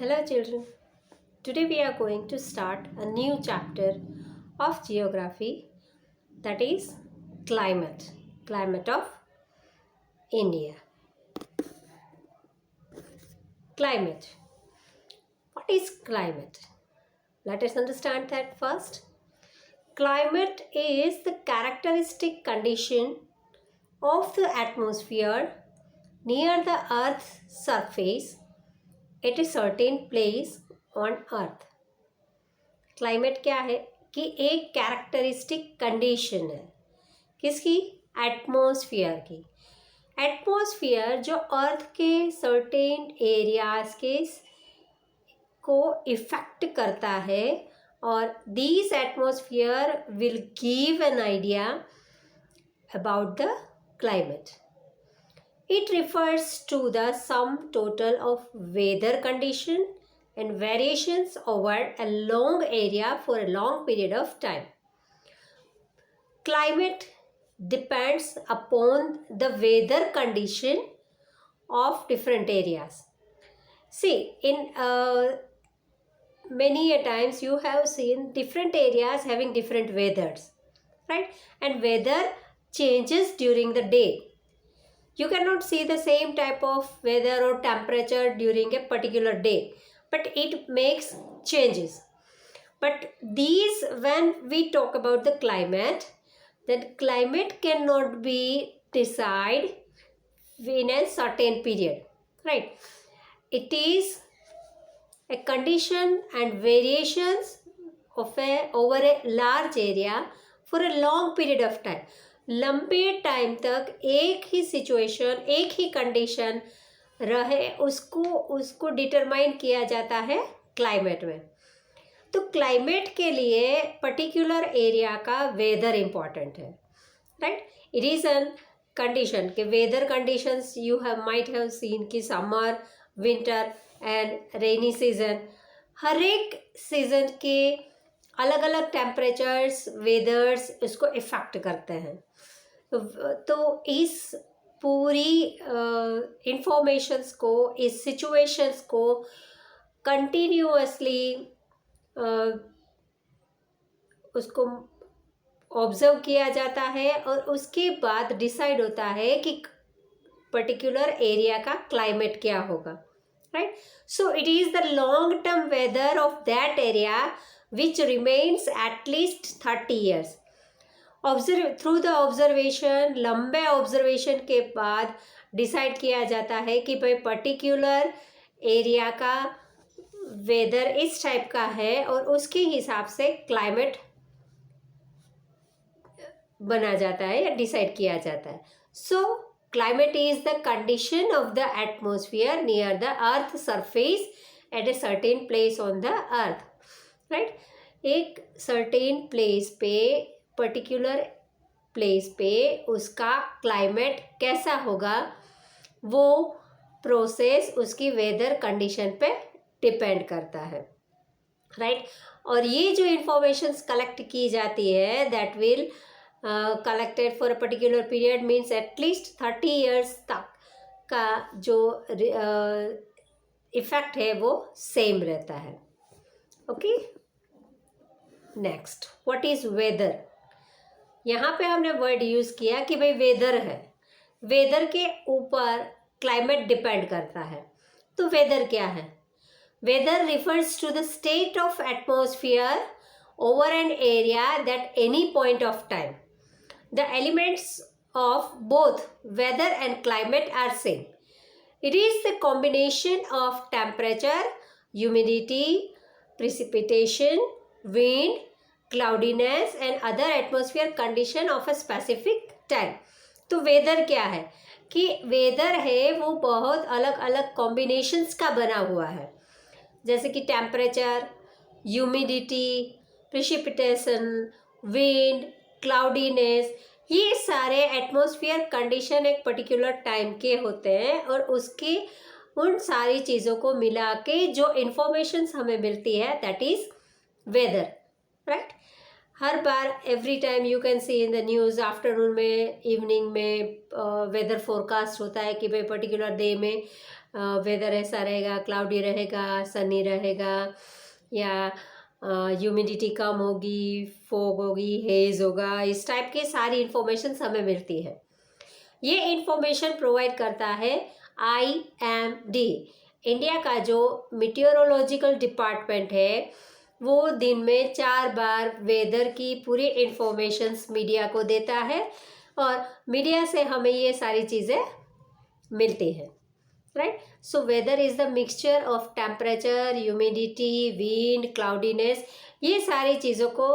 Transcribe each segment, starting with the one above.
Hello children. Today we are going to start a new chapter of geography, that is climate. Climate of India. Climate. What is climate? Let us understand that first. Climate is the characteristic condition of the atmosphere near the earth's surface at a certain place on earth. Climate क्या है कि एक characteristic condition है किसकी? Atmosphere की। Atmosphere जो अर्थ के certain areas के को इफेक्ट करता है और this atmosphere will give an idea about the climate. It refers to the sum total of weather condition and variations over a long area for a long period of time. Climate depends upon the weather condition of different areas. See, in many a times you have seen different areas having different weathers, right? And weather changes during the day. You cannot see the same type of weather or temperature during a particular day, but it makes changes. But these, when we talk about the climate, then climate cannot be decided in a certain period, right? It is a condition and variations of over a large area for a long period of time. लंबे time तक एक ही situation, एक ही condition रहे, उसको determine किया जाता है climate में. तो क्लाइमेट के लिए पर्टिकुलर एरिया का वेदर इम्पॉर्टेंट है, right? It is an condition के weather conditions you might have seen कि summer, winter and rainy season, हर एक सीजन के अलग अलग टेम्परेचर्स, वेदर्स उसको इफ़ेक्ट करते हैं. तो इस पूरी इंफॉर्मेशंस को, इस सिचुएशंस को कंटिन्यूअसली उसको ऑब्जर्व किया जाता है और उसके बाद डिसाइड होता है कि पर्टिकुलर एरिया का क्लाइमेट क्या होगा, right? So it is the long term weather of that area which remains at least 30 years. Through the observation, लंबे ऑब्जर्वेशन के बाद डिसाइड किया जाता है कि भाई पर्टिकुलर एरिया का वेदर इस टाइप का है और उसके हिसाब से क्लाइमेट बना जाता है या डिसाइड किया जाता है. सो climate is the condition of the atmosphere near the earth surface at a certain place on the earth, right? एक सर्टेन प्लेस पे, पर्टिकुलर प्लेस पे उसका क्लाइमेट कैसा होगा, वो प्रोसेस उसकी वेदर कंडीशन पे डिपेंड करता है, राइट? और ये जो इंफॉर्मेशंस कलेक्ट की जाती है that will collected for a particular period means at least 30 years तक का जो इफेक्ट है वो सेम रहता है. Okay, next, what is whether? यहाँ पे हमने वर्ड यूज़ किया कि भाई वेदर है, वेदर के ऊपर क्लाइमेट डिपेंड करता है. तो वेदर क्या है? Weather refers to the state of atmosphere over an area that any point of time. The elements of both weather and climate are same. It is the combination of temperature, humidity, precipitation, wind, cloudiness and other atmosphere condition of a specific time. तो weather क्या है कि weather है वो बहुत अलग अलग combinations का बना हुआ है, जैसे कि temperature, humidity, precipitation, wind, cloudiness, ये सारे एटमॉस्फेयर कंडीशन एक पर्टिकुलर टाइम के होते हैं और उसके उन सारी चीज़ों को मिला के जो इन्फॉर्मेशंस हमें मिलती है दैट इज़ वेदर, राइट? हर बार every time you can see in the news, afternoon में, इवनिंग में वेदर फोरकास्ट होता है कि भाई पर्टिकुलर डे में वेदर ऐसा रहेगा, क्लाउडी रहेगा, सनी रहेगा, या ह्यूमिडिटी कम होगी, फोग होगी, हेज होगा, इस टाइप की सारी इंफॉर्मेशन हमें मिलती है। ये इंफॉर्मेशन प्रोवाइड करता है IMD। इंडिया का जो मीटियोरोलॉजिकल डिपार्टमेंट है वो दिन में 4 बार वेदर की पूरी इंफॉर्मेशंस मीडिया को देता है और मीडिया से हमें ये सारी चीज़ें मिलती हैं, right. So whether is the mixture of temperature, humidity, wind, cloudiness, ये सारी चीज़ों को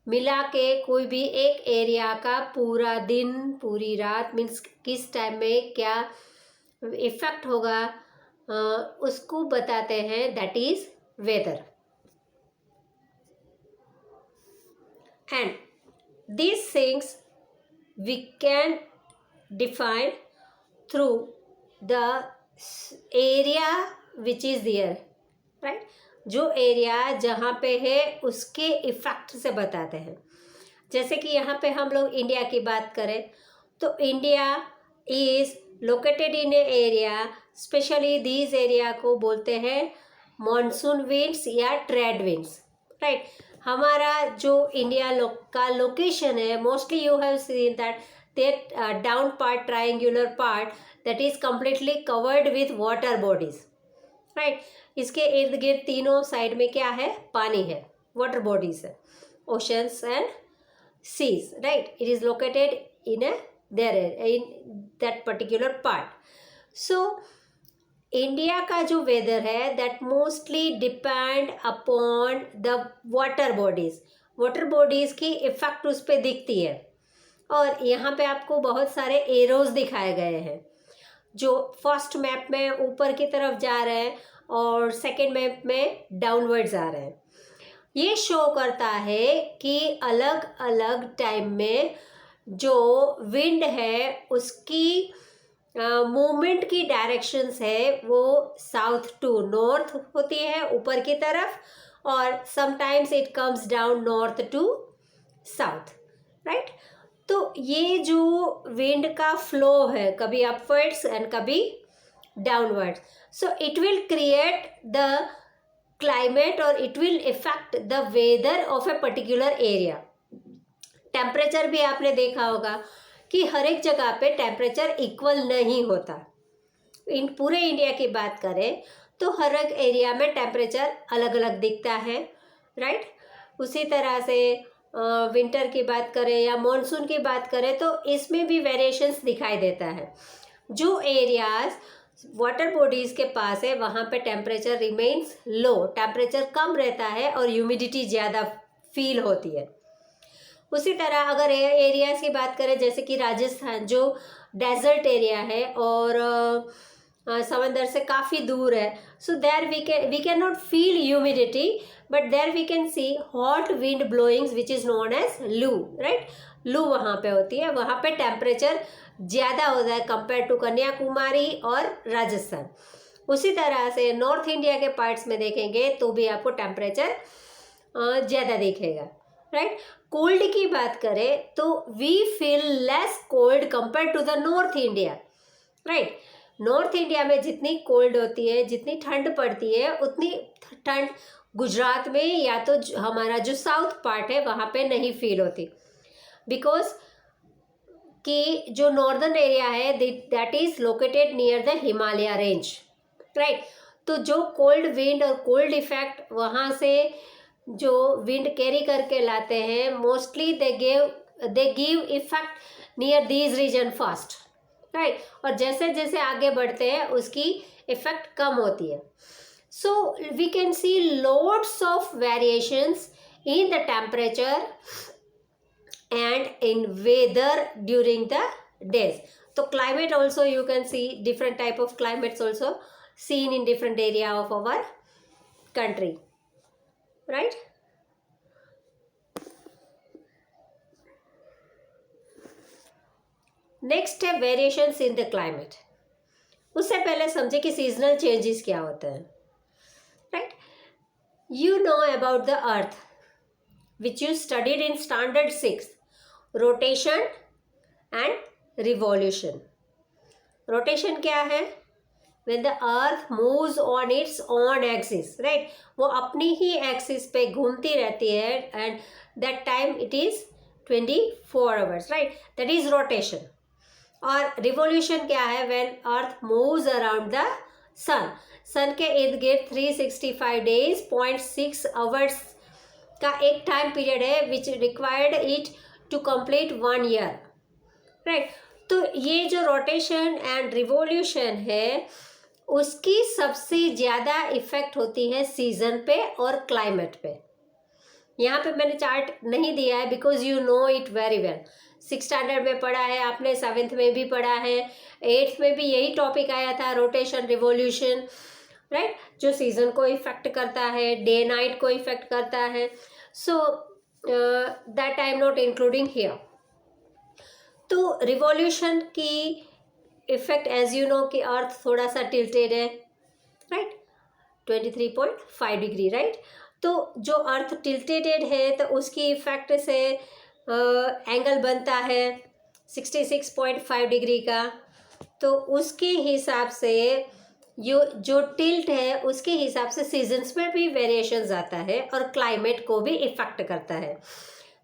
मिला के कोई भी एक एरिया का पूरा दिन, पूरी रात, मीन्स किस टाइम में क्या इफेक्ट होगा, उसको बताते हैं, that is whether. And these things we can define through the area which is there, right। जो एरिया जहाँ पे है उसके इफेक्ट से बताते हैं। जैसे कि यहाँ पे हम लोग इंडिया की बात करें तो India is located in A area, specially these area को बोलते हैं मॉनसून विंड्स या ट्रेड विंड्स, राइट। हमारा जो इंडिया का लोकेशन है, mostly you have seen that down part, triangular part, that is completely covered with water bodies, right. इसके इर्द गिर्द तीनों साइड में क्या है, पानी है, वाटर बॉडीज है, oceans and seas, right. It is located in that particular part. So India का जो वेदर है that mostly depend upon the water bodies, water bodies की इफेक्ट उस पर दिखती है। और यहाँ पे आपको बहुत सारे एरोज दिखाए गए हैं जो फर्स्ट मैप में ऊपर की तरफ जा रहे हैं और सेकंड मैप में डाउनवर्ड्स आ रहे हैं। ये शो करता है कि अलग अलग टाइम में जो विंड है उसकी मूवमेंट की डायरेक्शंस है वो साउथ टू नॉर्थ होती है ऊपर की तरफ, और sometimes it comes down north to south, right. तो ये जो विंड का फ्लो है कभी अपवर्ड्स एंड कभी downwards, so it will create the climate और it will effect the weather of a particular area. Temperature भी आपने देखा होगा कि हर एक जगह पे टेम्परेचर इक्वल नहीं होता। इन पूरे इंडिया की बात करें तो हर एक एरिया में टेम्परेचर अलग अलग दिखता है, राइट। उसी तरह से विंटर की बात करें या मॉनसून की बात करें तो इसमें भी वेरिएशंस दिखाई देता है। जो एरियाज वाटर बॉडीज के पास है वहाँ पे टेम्परेचर रिमेन्स लो, टेम्परेचर कम रहता है और ह्यूमिडिटी ज़्यादा फील होती है। उसी तरह अगर एरियाज़ की बात करें जैसे कि राजस्थान जो डेजर्ट एरिया है और समंदर से काफ़ी दूर है, so there we can not feel humidity but there we can see hot wind blowings which is known as loo, right. Loo वहाँ पे होती है, वहाँ पे टेम्परेचर ज़्यादा होता है कंपेयर टू कन्याकुमारी और राजस्थान। उसी तरह से नॉर्थ इंडिया के पार्ट्स में देखेंगे तो भी आपको टेम्परेचर ज़्यादा दिखेगा, राइट। कोल्ड की बात करें तो we feel less cold compare to the north India, right. North India में जितनी कोल्ड होती है, जितनी ठंड पड़ती है, उतनी ठंड गुजरात में या तो हमारा जो साउथ पार्ट है वहाँ पे नहीं फील होती, बिकॉज कि जो नॉर्दर्न एरिया है that is located near the Himalaya range, right. तो जो कोल्ड विंड और कोल्ड इफेक्ट वहाँ से जो विंड कैरी करके लाते हैं mostly they give effect near these region first, right. और जैसे जैसे आगे बढ़ते हैं उसकी इफेक्ट कम होती है। So we can see loads of variations in the temperature and in weather during the days. So climate also you can see different type of climates also seen in different area of our country, right? Next है variations in the climate. उससे पहले समझे कि seasonal changes क्या होते हैं, right? You know about the earth which you studied in standard 6, rotation and revolution. Rotation क्या है? when the earth moves on its own axis, right? वो अपनी ही एक्सिस पे घूमती रहती है, and that time it is 24 hours, right? That is rotation. और revolution क्या है? when earth moves around the sun. सन के इर्द गिर्द 365 days 0.6 hours का एक टाइम पीरियड है which required it to complete 1 year, right? तो ये जो रोटेशन एंड रिवोल्यूशन है उसकी सबसे ज़्यादा इफ़ेक्ट होती है सीज़न पे और क्लाइमेट पे. यहाँ पे मैंने चार्ट नहीं दिया है because you know it very well. 6th standard में पढ़ा है आपने, 7th में भी पढ़ा है, 8th में भी यही टॉपिक आया था, रोटेशन रिवोल्यूशन, राइट? जो सीज़न को इफेक्ट करता है, डे नाइट को इफेक्ट करता है. So that I am not including here. तो रिवॉल्यूशन की इफेक्ट एज यू नो कि अर्थ थोड़ा सा टिल्टेड है, राइट? 23.5 degree, right? तो जो अर्थ टिल्टेड है तो उसकी इफेक्ट से एंगल बनता है 66.5 डिग्री का. तो उसके हिसाब से जो टिल्ट है उसके हिसाब से सीजन्स में भी वेरिएशंस आता है और क्लाइमेट को भी इफेक्ट करता है.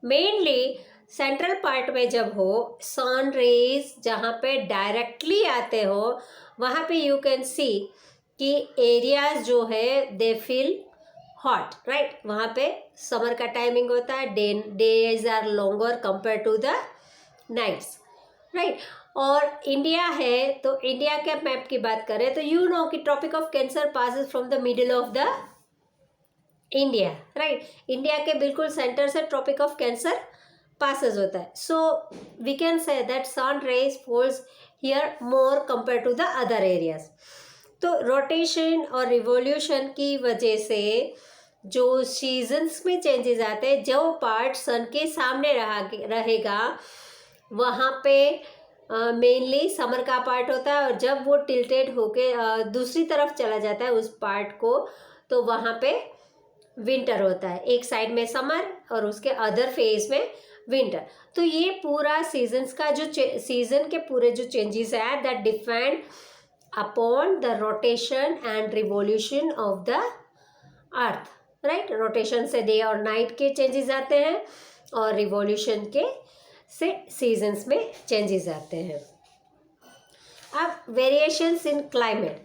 मेनली सेंट्रल पार्ट में जब हो, सन रेज जहाँ पे डायरेक्टली आते हो वहाँ पे यू कैन सी कि एरियाज जो है दे फील हॉट, राइट? वहाँ पे समर का टाइमिंग होता है, days are longer compare to the nights, right? और इंडिया है तो इंडिया के मैप की बात करें तो यू नो कि tropic of cancer passes from the middle of the India, right? India के बिल्कुल सेंटर से ट्रॉपिक ऑफ कैंसर पासेस होता है. So we can say that sun rays falls here more compare to the other areas. तो rotation और revolution की वजह से जो सीजन्स में चेंजेस आते हैं, जो पार्ट सन के सामने रहेगा वहाँ पे मेनली समर का पार्ट होता है, और जब वो टिल्टेड होके दूसरी तरफ चला जाता है उस पार्ट को तो वहाँ पे विंटर होता है. एक साइड में समर और उसके अदर फेज में विंटर. तो ये पूरा सीजन्स का जो सीजन के पूरे जो चेंजेस है that depend upon the rotation and revolution of the earth, right? Rotation से डे और नाइट के चेंजेस आते हैं और रिवॉल्यूशन के से सीजन्स में चेंजेस आते हैं. अब वेरिएशंस इन क्लाइमेट.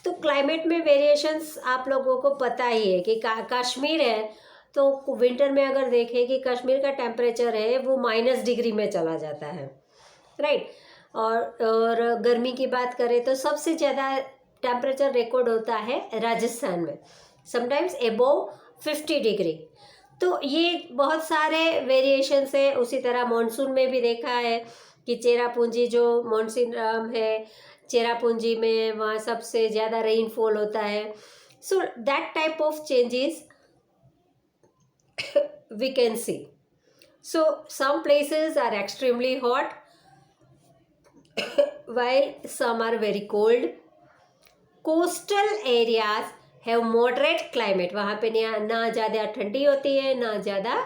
तो क्लाइमेट में वेरिएशंस आप लोगों को पता ही है कि कश्मीर है तो विंटर में अगर देखें कि कश्मीर का टेम्परेचर है वो -डिग्री में चला जाता है, राइट? और गर्मी की बात करें तो सबसे ज़्यादा टेम्परेचर रिकॉर्ड होता है राजस्थान में, समटाइम्स अबोव 50 डिग्री. तो ये बहुत सारे वेरिएशंस है. उसी तरह मॉनसून में भी देखा है कि चेरापूंजी जो मॉनसून है, चेरापूंजी में वहाँ सबसे ज़्यादा रेनफॉल होता है. So that type of changes we can see. So some places are extremely hot while some are very cold. Coastal areas have moderate climate. वहाँ पे ना ज़्यादा ठंडी होती है ना ज़्यादा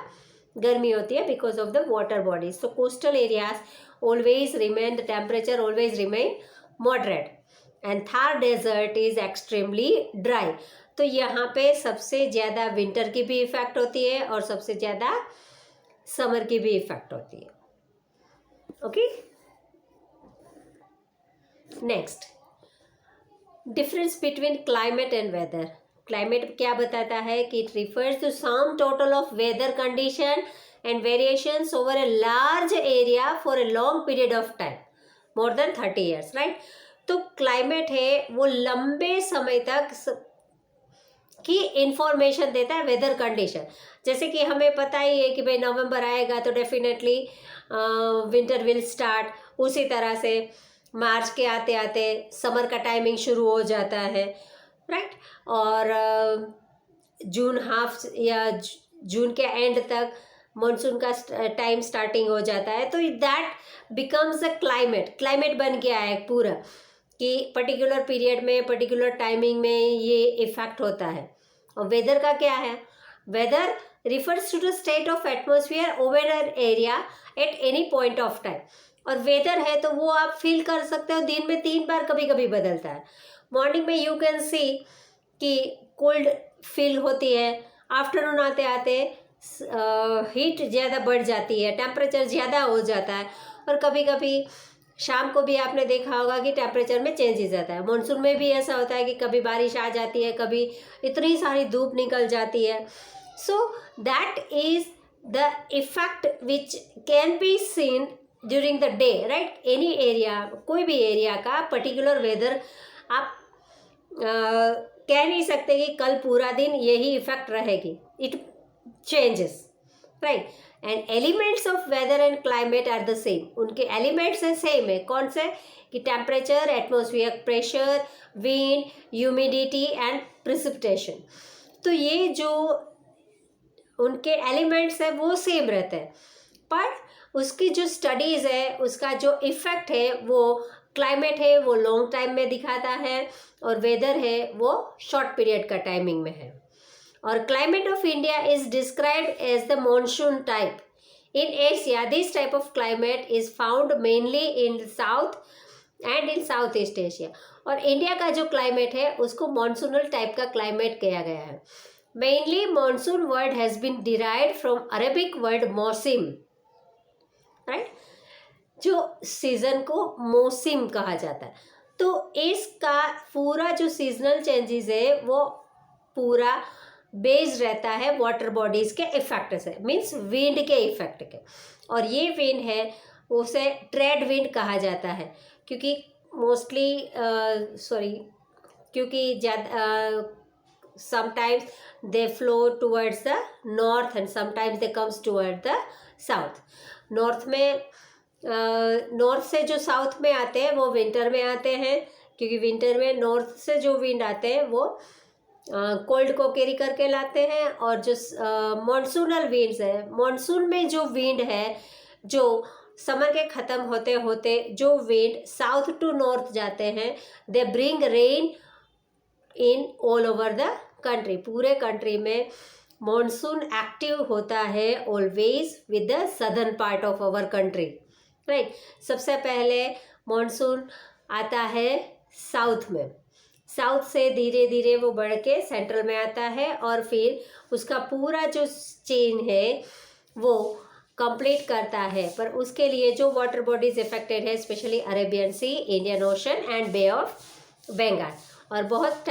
गर्मी होती है because of the water bodies. So coastal areas always remain, the temperature always remain moderate. And Thar desert is extremely dry. तो यहाँ पे सबसे ज़्यादा विंटर की भी इफ़ेक्ट होती है और सबसे ज़्यादा समर की भी इफ़ेक्ट होती है. Okay, next, difference between climate and weather. Climate क्या बताता है कि it refers to sum total of weather condition and variations over a large area for a long period of time more than 30 years, right? तो climate है वो लंबे समय तक की इंफॉर्मेशन देता है वेदर कंडीशन. जैसे कि हमें पता ही है कि भाई नवंबर आएगा तो डेफिनेटली विंटर विल स्टार्ट. उसी तरह से मार्च के आते आते समर का टाइमिंग शुरू हो जाता है, राइट? और जून हाफ या जून के एंड तक मॉनसून का टाइम स्टार्टिंग हो जाता है. तो that becomes a climate. Climate बन गया है पूरा कि पर्टिकुलर पीरियड में पर्टिकुलर टाइमिंग में ये इफेक्ट होता है. और वेदर का क्या है? Weather refers to the state of atmosphere over an area at any point of time. और वेदर है तो वो आप फील कर सकते हो दिन में 3 बार कभी कभी बदलता है. मॉर्निंग में यू कैन सी कि कोल्ड फील होती है, आफ्टरनून आते आते हीट ज़्यादा बढ़ जाती है, टेम्परेचर ज़्यादा हो जाता है, और कभी कभी शाम को भी आपने देखा होगा कि टेम्परेचर में चेंजेस आता है। मानसून में भी ऐसा होता है कि कभी बारिश आ जाती है, कभी इतनी सारी धूप निकल जाती है। So that is the effect which can be seen during the day, right. Any area, कोई भी एरिया का पर्टिकुलर वेदर आप कह नहीं सकते कि कल पूरा दिन यही इफेक्ट रहेगी, it changes, right. And elements of weather and climate are the same, उनके एलिमेंट्स हैं सेम है। कौन से? कि temperature, atmospheric pressure, wind, humidity and precipitation. तो ये जो उनके एलिमेंट्स हैं वो सेम रहते हैं, पर उसकी जो स्टडीज़ है, उसका जो इफेक्ट है, वो क्लाइमेट है वो लॉन्ग टाइम में दिखाता है, और वेदर है वो शॉर्ट पीरियड का टाइमिंग में है। और climate of India is described as the monsoon type. In Asia this type of climate is found mainly in south and in south east Asia. और इंडिया का जो क्लाइमेट है उसको मॉनसूनल टाइप का क्लाइमेट किया गया है। Mainly monsoon word has been derived from Arabic word मौसिम, राइट, जो सीजन को मौसिम कहा जाता है। तो इसका पूरा जो सीजनल चेंजेस है वो पूरा बेस्ड रहता है वाटर बॉडीज के इफेक्ट से, मीन्स विंड के इफेक्ट के। और ये विंड है उसे ट्रेड विंड कहा जाता है, क्योंकि मोस्टली क्योंकि ज़्यादा sometimes they flow towards the north and sometimes they comes towards the south. North में नॉर्थ से जो साउथ में आते हैं वो विंटर में आते हैं, क्योंकि विंटर में नॉर्थ से जो विंड आते हैं वो कोल्ड को कैरी करके लाते हैं। और जो मॉनसूनल विंड्स है, मॉनसून में जो विंड है, जो समर के ख़त्म होते होते जो विंड साउथ टू नॉर्थ जाते हैं, they bring rain in all over the country. पूरे कंट्री में मॉनसून एक्टिव होता है always with the southern part of our country, right. सबसे पहले मॉनसून आता है साउथ में, साउथ से धीरे धीरे वो बढ़ के सेंट्रल में आता है, और फिर उसका पूरा जो चेन है वो कंप्लीट करता है। पर उसके लिए जो वाटर बॉडीज इफेक्टेड है, specially Arabian sea, Indian ocean and bay of Bengal. और बहुत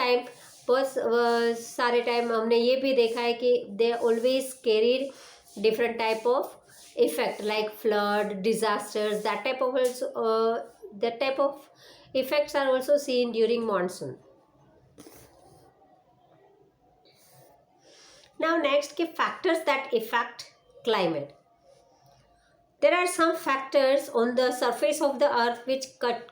सारे टाइम हमने ये भी देखा है कि they always carried different type of effect like flood, disasters, that type of effects are also seen during monsoon. Now next के factors that affect climate. There are some factors on the surface of the earth which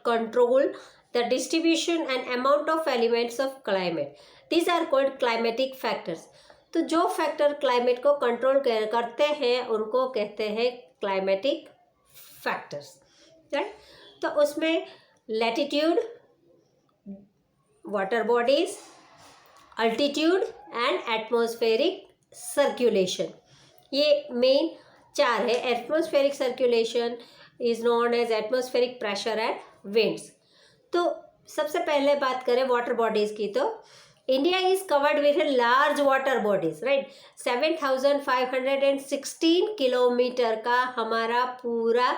control the distribution and amount of elements of climate. These are called climatic factors. तो जो factor climate को control करते हैं उनको कहते हैं climatic factors, right. तो उसमें latitude, water bodies, altitude and atmospheric circulation, ये मेन चार है। Atmospheric circulation is known as atmospheric pressure and winds. तो सबसे पहले बात करें वाटर बॉडीज की, तो India is covered with large water bodies, right. 7,516 kilometre का हमारा पूरा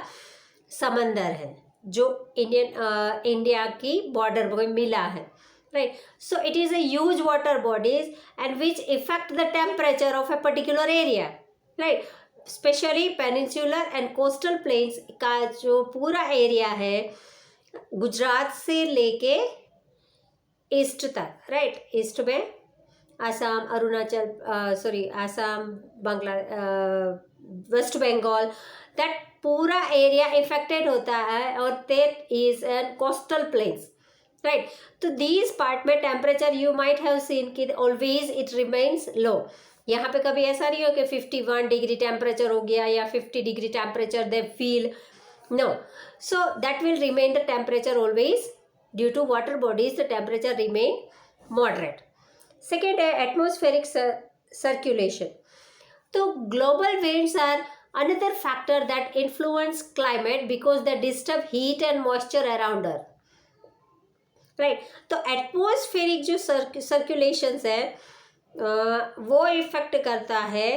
समंदर है जो इंडिया की बॉर्डर में मिला है, right. So it is a huge water bodies and which effect the temperature of a particular area, right. Specially peninsular and coastal planes का जो पूरा एरिया है, गुजरात से लेके ईस्ट तक, राइट। ईस्ट में आसाम, आसाम, बांग्ला, वेस्ट बंगाल, दैट पूरा एरिया इफेक्टेड होता है, और that is an coastal planes, right. तो दीज पार्ट में temperature you might have seen कि ऑलवेज इट रिमेन्स लो। यहाँ पे कभी ऐसा नहीं हो कि 51 डिग्री टेम्परेचर हो गया या 50 degree temperature they feel, no. So that will remain the temperature always. Due to water bodies the temperature remain moderate. Second है atmospheric circulation. तो global winds are another factor that influence climate because they disturb heat and moisture around Earth, right. तो atmospheric जो circulations है वो effect करता है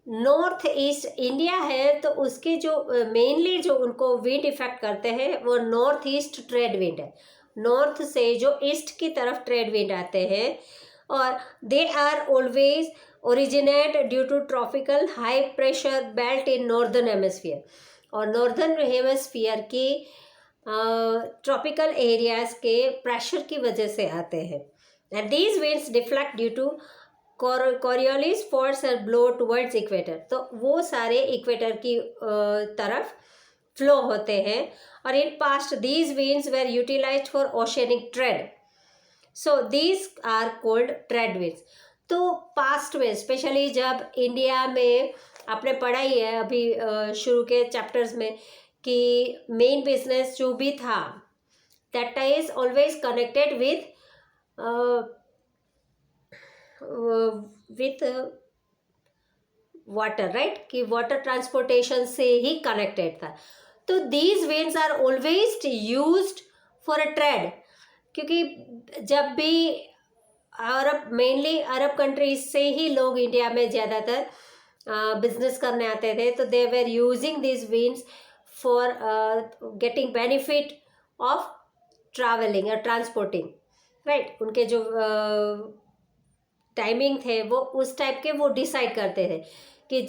north east India है, तो उसके जो मेनली जो उनको विंड इफेक्ट करते हैं वो नॉर्थ ईस्ट ट्रेड विंड है। नॉर्थ से जो ईस्ट की तरफ ट्रेड विंड आते हैं, और they are always originate due to tropical high pressure belt in northern hemisphere. और नॉर्दर्न हेमिस्फीयर की ट्रॉपिकल एरियाज के प्रेशर की वजह से आते हैं। And these winds deflect due to Coriolis force और ब्लो टुवर्ड्स इक्वेटर। तो वो सारे इक्वेटर की तरफ फ्लो होते हैं। और in past these winds were utilised for oceanic trade, so these are cold trade winds. तो पास्ट में स्पेशली जब इंडिया में आपने पढ़ा ही है अभी शुरू के चैप्टर्स में कि मेन बिजनेस जो भी था that is always connected with water, right, कि वाटर ट्रांसपोर्टेशन से ही कनेक्टेड था। तो these winds are always used for a trade, क्योंकि जब भी अरब मेनली अरब कंट्रीज से ही लोग इंडिया में ज़्यादातर बिजनेस करने आते थे, तो they were using this winds for getting benefit of travelling और ट्रांसपोर्टिंग, राइट। उनके जो टाइमिंग थे वो उस टाइप के वो डिसाइड करते थे कि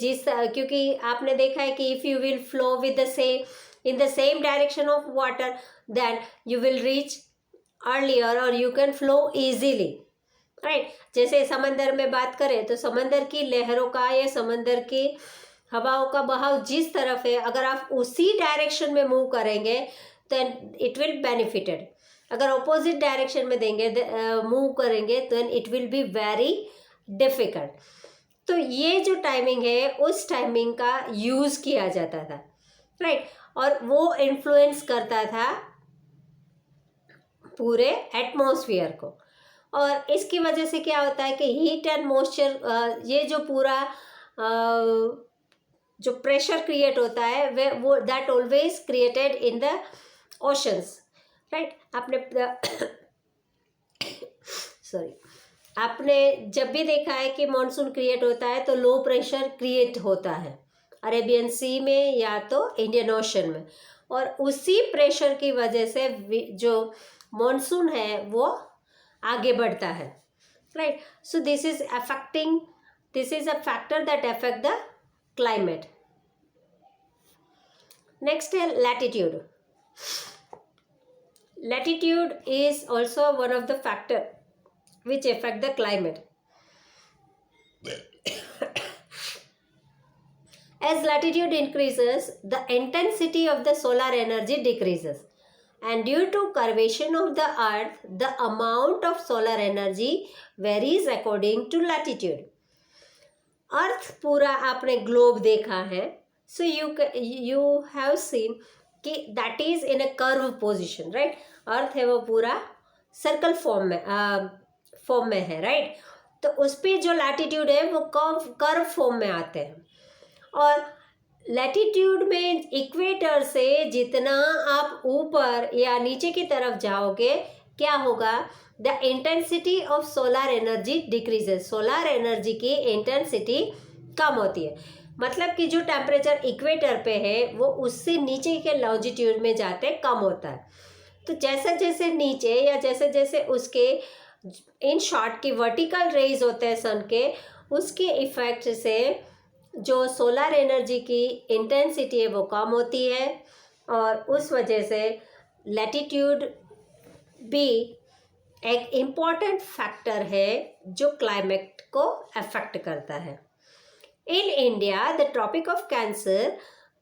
क्योंकि आपने देखा है कि if you will flow with the same in the same direction of water then you will reach earlier और you can flow easily, right. जैसे समंदर में बात करें तो समंदर की लहरों का या समंदर की हवाओं का बहाव जिस तरफ है, अगर आप उसी डायरेक्शन में मूव करेंगे तो इट विल बेनिफिटेड। अगर ऑपोजिट डायरेक्शन में देंगे मूव करेंगे तो it will be very difficult. तो ये जो टाइमिंग है उस टाइमिंग का यूज़ किया जाता था, राइट। और वो इन्फ्लुएंस करता था पूरे एटमॉस्फेयर को। और इसकी वजह से क्या होता है कि हीट एंड मॉइस्चर, ये जो पूरा जो प्रेशर क्रिएट होता है वो that always created in the oceans, right. आपने जब भी देखा है कि मानसून क्रिएट होता है तो लो प्रेशर क्रिएट होता है अरेबियन सी में या तो इंडियन ओशन में, और उसी प्रेशर की वजह से जो मानसून है वो आगे बढ़ता है, right. So this is a factor that affect the climate. Next है latitude. Latitude is also one of the factors which affect the climate. As latitude increases, the intensity of the solar energy decreases. And due to curvature of the earth, the amount of solar energy varies according to latitude. अर्थ पूरा आपने globe देखा है, so you have seen कि that is in a curve position, right. Earth है वो पूरा circle form में है, राइट। तो उस पर जो लैटिट्यूड है वो कर्व फॉर्म में आते हैं। और लैटिट्यूड में इक्वेटर से जितना आप ऊपर या नीचे की तरफ जाओगे क्या होगा, the intensity of solar energy decreases. Solar energy की इंटेंसिटी कम होती है, मतलब कि जो टेम्परेचर इक्वेटर पे है वो उससे नीचे के लॉन्जिट्यूड में जाते कम होता है। तो जैसे जैसे नीचे या जैसे जैसे उसके इन शॉर्ट की वर्टिकल रेज होते हैं सन के, उसके इफेक्ट से जो सोलर एनर्जी की इंटेंसिटी है वो कम होती है, और उस वजह से लैटिट्यूड भी एक इम्पॉर्टेंट फैक्टर है जो क्लाइमेट को अफेक्ट करता है। In India, the Tropic of Cancer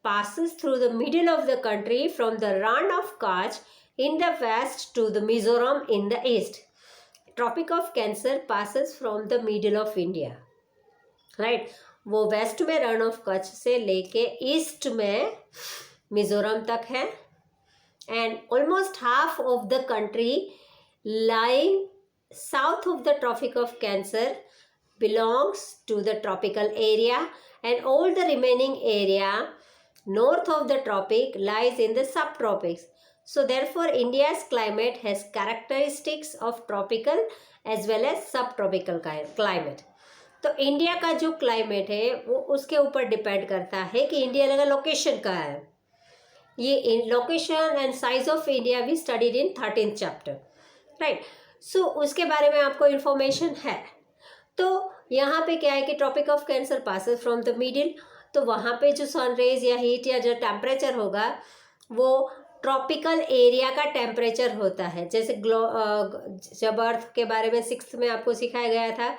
passes through the middle of the country from the Rann of Kutch in the west to the Mizoram in the east. Tropic of Cancer passes from the middle of India, right? वो waste में रण of Kutch से लेके east में मिजोरम तक है, and almost half of the country lying south of the tropic of Cancer belongs to the tropical area, and all the remaining area north of the tropic lies in the subtropics. So therefore India's climate has characteristics of tropical as well as subtropical climate. तो India का जो climate है वो उसके ऊपर depend करता है कि इंडिया का लोकेशन कहाँ है. ये location and size of India we studied in 13th chapter, right. So उसके बारे में आपको इन्फॉर्मेशन है. तो यहाँ पे क्या है कि tropic of cancer passes from the middle. तो वहाँ पे जो सनरेज या हीट या जो टेम्परेचर होगा वो ट्रॉपिकल एरिया का टेम्परेचर होता है. जैसे जब अर्थ के बारे में 6th में आपको सिखाया गया था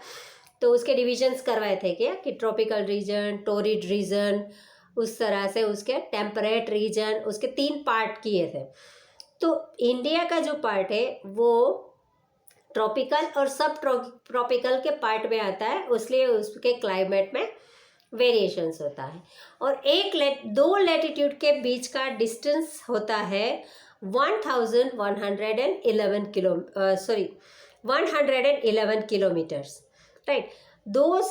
तो उसके डिविजन्स करवाए थे क्या कि ट्रॉपिकल रीजन, टोरिड रीजन, उस तरह से उसके टेम्परेट रीजन, उसके 3 पार्ट किए थे. तो इंडिया का जो पार्ट है वो ट्रॉपिकल और सब ट्रॉपिकल के पार्ट में आता है, इसलिए उसके क्लाइमेट में वेरिएशंस होता है. और दो लैटिट्यूड के बीच का डिस्टेंस होता है 111 किलोमीटर्स, राइट. दो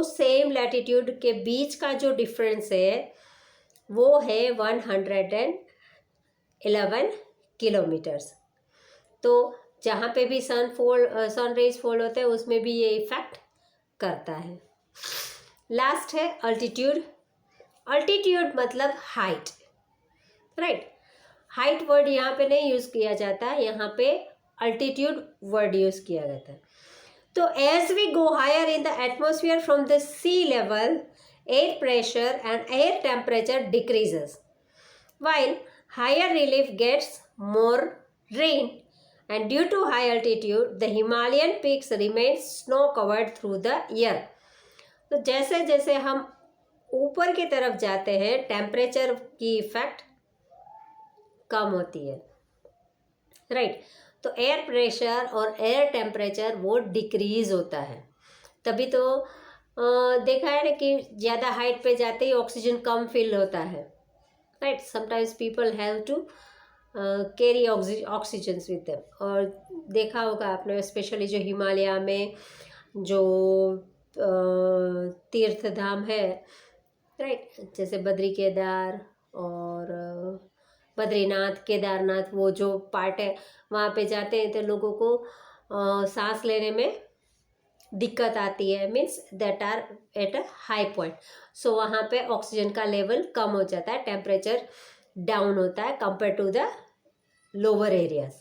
सेम लैटिट्यूड के बीच का जो डिफरेंस है वो है 111 किलोमीटर्स. तो जहाँ पे भी सन रेज फॉल होते हैं उसमें भी ये इफेक्ट करता है. लास्ट है अल्टीट्यूड. अल्टीट्यूड मतलब हाइट, राइट. हाइट वर्ड यहाँ पे नहीं यूज़ किया जाता, यहाँ पे अल्टीट्यूड वर्ड यूज़ किया जाता है. तो as we go higher in the atmosphere from the sea level, air pressure and air temperature decreases, while higher relief gets more rain, and due to high altitude the Himalayan peaks remain snow covered through the year. तो जैसे जैसे हम ऊपर की तरफ जाते हैं temperature की इफेक्ट कम होती है, राइट. तो एयर प्रेशर और एयर टेम्परेचर वो डिक्रीज होता है. तभी तो देखा है ना कि ज़्यादा हाइट पे जाते ही ऑक्सीजन कम फील होता है, right. Sometimes people have to carry oxygens with them. और देखा होगा आपने स्पेशली जो हिमालय में जो तीर्थ धाम है, राइट, जैसे बद्री केदार और बद्रीनाथ, केदारनाथ, वो जो पार्ट है वहाँ पे जाते हैं तो लोगों को सांस लेने में दिक्कत आती है, means that are at a high point. So वहाँ पे ऑक्सीजन का लेवल कम हो जाता है, टेम्परेचर डाउन होता है compare to the lower areas.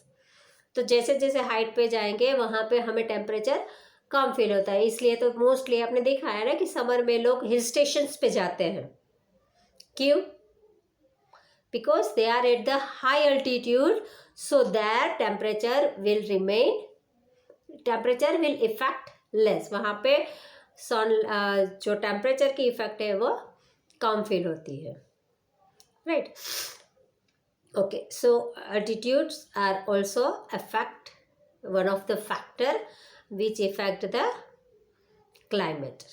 तो जैसे जैसे हाइट पे जाएंगे वहाँ पे हमें टेम्परेचर कम फील होता है. इसलिए तो मोस्टली आपने देखा है ना कि समर में लोग हिल स्टेशंस पे जाते हैं. क्यों? Because they are at the high altitude, so that temperature will effect less. वहाँ पे जो टेम्परेचर की इफेक्ट है वो कम फील होती है, right. Okay, so altitudes are also one of the factor which affect the climate.